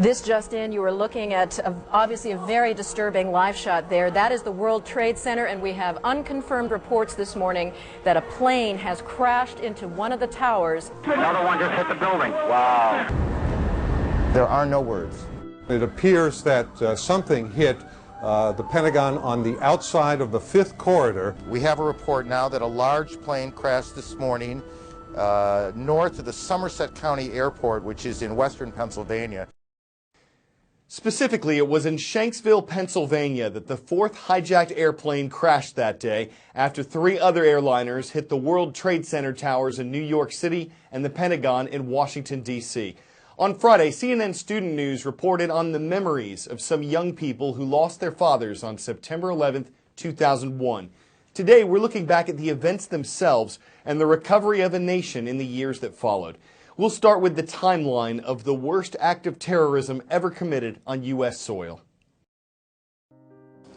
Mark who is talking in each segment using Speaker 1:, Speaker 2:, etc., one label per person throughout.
Speaker 1: This just in, you are looking at obviously a very disturbing live shot there. That is the World Trade Center, and we have unconfirmed reports this morning that a plane has crashed into one of the towers.
Speaker 2: Another one just hit the building. Wow.
Speaker 3: There are no words.
Speaker 4: It appears that something hit the Pentagon on the outside of the 5th corridor.
Speaker 3: We have a report now that a large plane crashed this morning north of the Somerset County Airport, which is in western Pennsylvania.
Speaker 5: Specifically, it was in Shanksville, Pennsylvania that the 4th hijacked airplane crashed that day after 3 other airliners hit the World Trade Center towers in New York City and the Pentagon in Washington, D.C. On Friday, CNN Student News reported on the memories of some young people who lost their fathers on September 11, 2001. Today, we're looking back at the events themselves and the recovery of a nation in the years that followed. We'll start with the timeline of the worst act of terrorism ever committed on U.S. soil.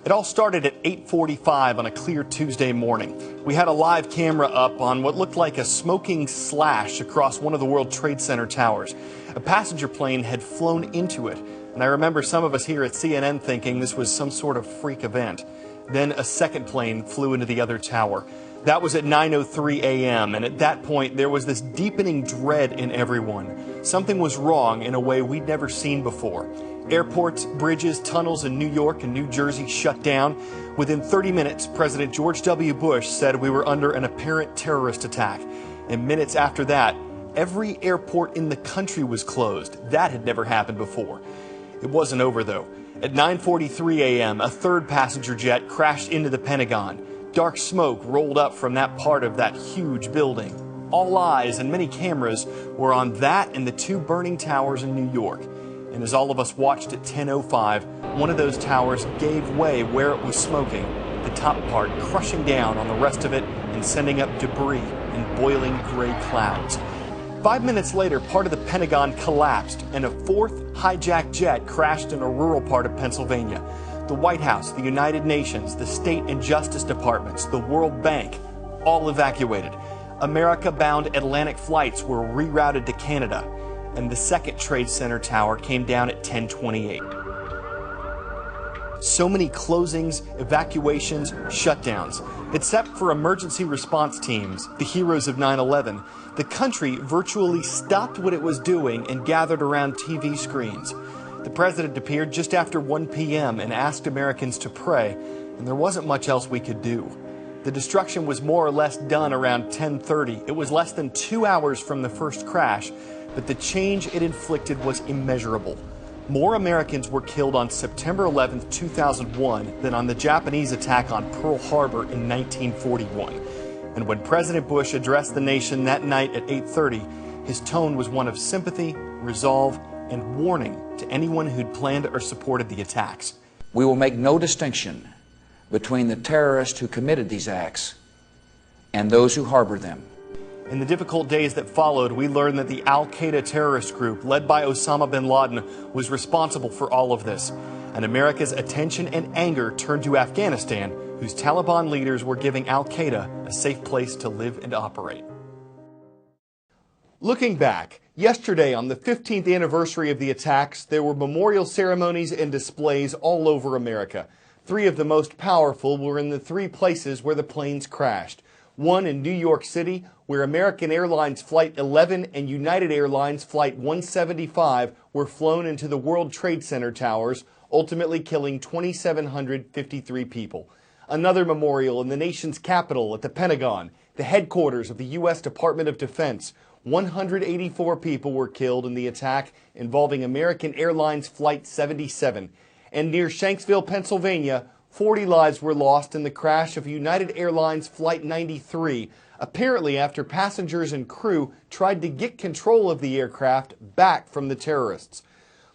Speaker 5: It all started at 8:45 on a clear Tuesday morning. We had a live camera up on what looked like a smoking slash across one of the World Trade Center towers. A passenger plane had flown into it, and I remember some of us here at CNN thinking this was some sort of freak event. Then a second plane flew into the other tower. That was at 9:03 a.m., and at that point there was this deepening dread in everyone. Something was wrong in a way we'd never seen before. Airports, bridges, tunnels in New York and New Jersey shut down. Within 30 minutes, President George W. Bush said we were under an apparent terrorist attack. And minutes after that, every airport in the country was closed. That had never happened before. It wasn't over, though. At 9:43 a.m., a third passenger jet crashed into the Pentagon. Dark smoke rolled up from that part of that huge building. All eyes and many cameras were on that and the 2 burning towers in New York. And as all of us watched at 10:05, one of those towers gave way where it was smoking, the top part crushing down on the rest of it and sending up debris in boiling gray clouds. 5 minutes later, part of the Pentagon collapsed and a 4th hijacked jet crashed in a rural part of Pennsylvania. The White House, the United Nations, the State and Justice Departments, the World Bank, all evacuated. America-bound Atlantic flights were rerouted to Canada, and the 2nd Trade Center tower came down at 10:28. So many closings, evacuations, shutdowns. Except for emergency response teams, the heroes of 9/11, the country virtually stopped what it was doing and gathered around TV screens. The president appeared just after 1 p.m. and asked Americans to pray, and there wasn't much else we could do. The destruction was more or less done around 10:30. It was less than 2 hours from the first crash, but the change it inflicted was immeasurable. More Americans were killed on September 11, 2001 than on the Japanese attack on Pearl Harbor in 1941. And when President Bush addressed the nation that night at 8:30, his tone was one of sympathy, resolve, and warning to anyone who'd planned or supported the attacks.
Speaker 6: We will make no distinction between the terrorists who committed these acts and those who harbor them.
Speaker 5: In the difficult days that followed, we learned that the Al-Qaeda terrorist group led by Osama bin Laden was responsible for all of this. And America's attention and anger turned to Afghanistan, whose Taliban leaders were giving Al-Qaeda a safe place to live and operate. Looking back, yesterday on the 15th anniversary of the attacks, there were memorial ceremonies and displays all over America. 3 of the most powerful were in the 3 places where the planes crashed. One in New York City, where American Airlines Flight 11 and United Airlines Flight 175 were flown into the World Trade Center towers, ultimately killing 2,753 people. Another memorial in the nation's capital at the Pentagon, the headquarters of the U.S. Department of Defense. 184 people were killed in the attack involving American Airlines Flight 77. And near Shanksville, Pennsylvania, 40 lives were lost in the crash of United Airlines Flight 93, apparently after passengers and crew tried to get control of the aircraft back from the terrorists.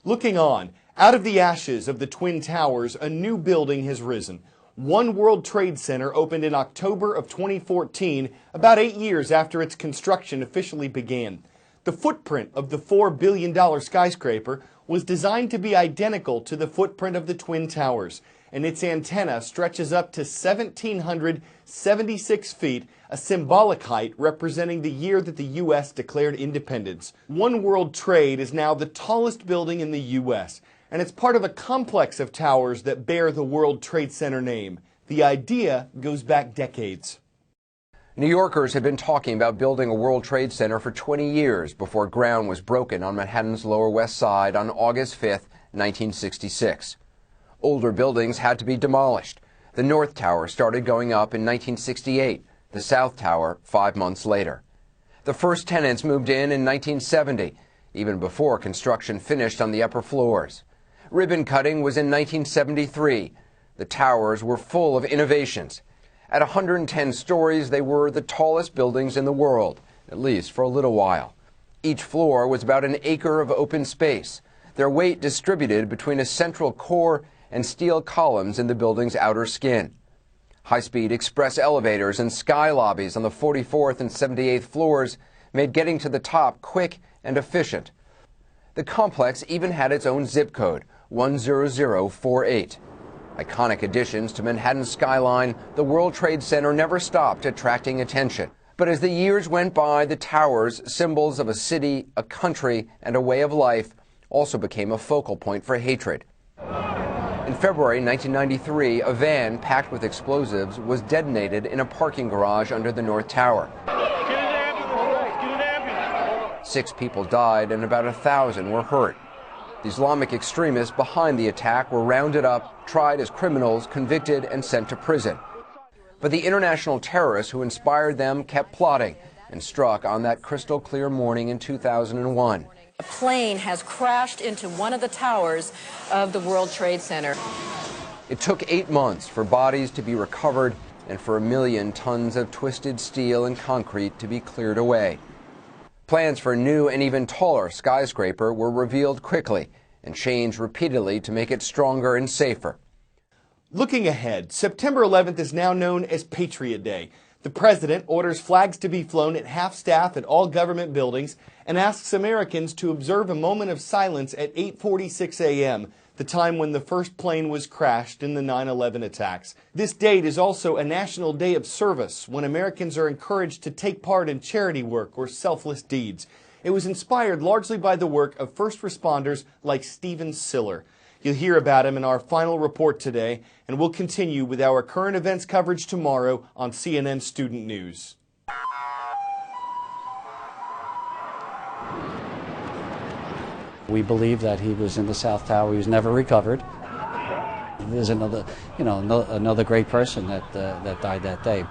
Speaker 5: Looking on, out of the ashes of the Twin Towers, a new building has risen. One World Trade Center opened in October of 2014, about 8 years after its construction officially began. The footprint of the $4 billion skyscraper was designed to be identical to the footprint of the Twin Towers, and its antenna stretches up to 1,776 feet, a symbolic height representing the year that the U.S. declared independence. One World Trade is now the tallest building in the U.S., and it's part of a complex of towers that bear the World Trade Center name. The idea goes back decades.
Speaker 7: New Yorkers had been talking about building a World Trade Center for 20 years before ground was broken on Manhattan's Lower West Side on August 5, 1966. Older buildings had to be demolished. The North Tower started going up in 1968, the South Tower 5 months later. The first tenants moved in 1970, even before construction finished on the upper floors. Ribbon cutting was in 1973. The towers were full of innovations. At 110 stories, they were the tallest buildings in the world, at least for a little while. Each floor was about an acre of open space, their weight distributed between a central core and steel columns in the building's outer skin. High-speed express elevators and sky lobbies on the 44th and 78th floors made getting to the top quick and efficient. The complex even had its own zip code, 10048. Iconic additions to Manhattan's skyline, the World Trade Center never stopped attracting attention. But as the years went by, the towers, symbols of a city, a country, and a way of life, also became a focal point for hatred. In February 1993, a van packed with explosives was detonated in a parking garage under the North Tower. 6 people died and about 1,000 were hurt. The Islamic extremists behind the attack were rounded up, tried as criminals, convicted, and sent to prison. But the international terrorists who inspired them kept plotting and struck on that crystal clear morning in 2001.
Speaker 1: A plane has crashed into one of the towers of the World Trade Center.
Speaker 7: It took 8 months for bodies to be recovered and for 1 million tons of twisted steel and concrete to be cleared away. Plans for a new and even taller skyscraper were revealed quickly and changed repeatedly to make it stronger and safer.
Speaker 5: Looking ahead, September 11th is now known as Patriot Day. The president orders flags to be flown at half-staff at all government buildings and asks Americans to observe a moment of silence at 8:46 a.m., the time when the first plane was crashed in the 9/11 attacks. This date is also a national day of service, when Americans are encouraged to take part in charity work or selfless deeds. It was inspired largely by the work of first responders like Stephen Siller. You'll hear about him in our final report today, and we'll continue with our current events coverage tomorrow on CNN Student News.
Speaker 8: We believe that he was in the South Tower. He was never recovered. There's another great person that died that day.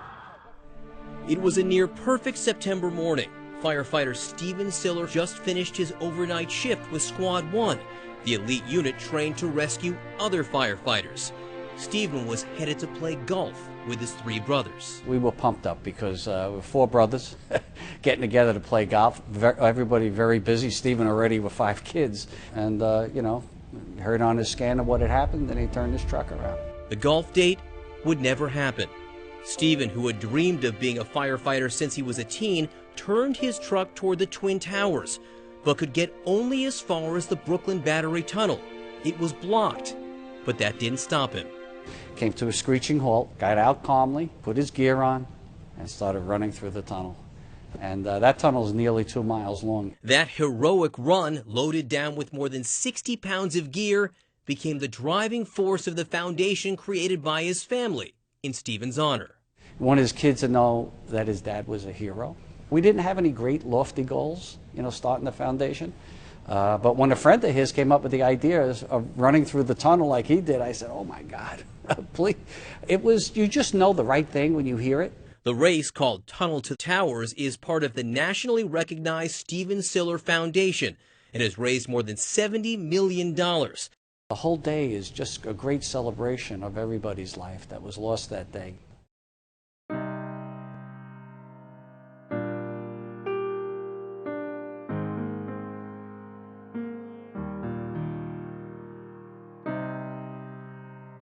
Speaker 9: It was a near-perfect September morning. Firefighter Stephen Siller just finished his overnight shift with Squad 1, the elite unit trained to rescue other firefighters. Stephen was headed to play golf with his 3 brothers.
Speaker 8: We were pumped up because we're 4 brothers getting together to play golf. Everybody very busy. Stephen already with 5 kids. And, heard on his scanner what had happened, and he turned his truck around.
Speaker 9: The golf date would never happen. Stephen, who had dreamed of being a firefighter since he was a teen, turned his truck toward the Twin Towers, but could get only as far as the Brooklyn Battery Tunnel. It was blocked, but that didn't stop him.
Speaker 8: Came to a screeching halt, got out calmly, put his gear on, and started running through the tunnel. And that tunnel is nearly 2 miles long.
Speaker 9: That heroic run, loaded down with more than 60 pounds of gear, became the driving force of the foundation created by his family in Stephen's honor.
Speaker 8: He wanted his kids to know that his dad was a hero. We didn't have any great lofty goals, starting the foundation. But when a friend of his came up with the idea of running through the tunnel like he did, I said, oh my God, please. You just know the right thing when you hear it.
Speaker 9: The race, called Tunnel to Towers, is part of the nationally recognized Stephen Siller Foundation and has raised more than $70 million.
Speaker 8: The whole day is just a great celebration of everybody's life that was lost that day.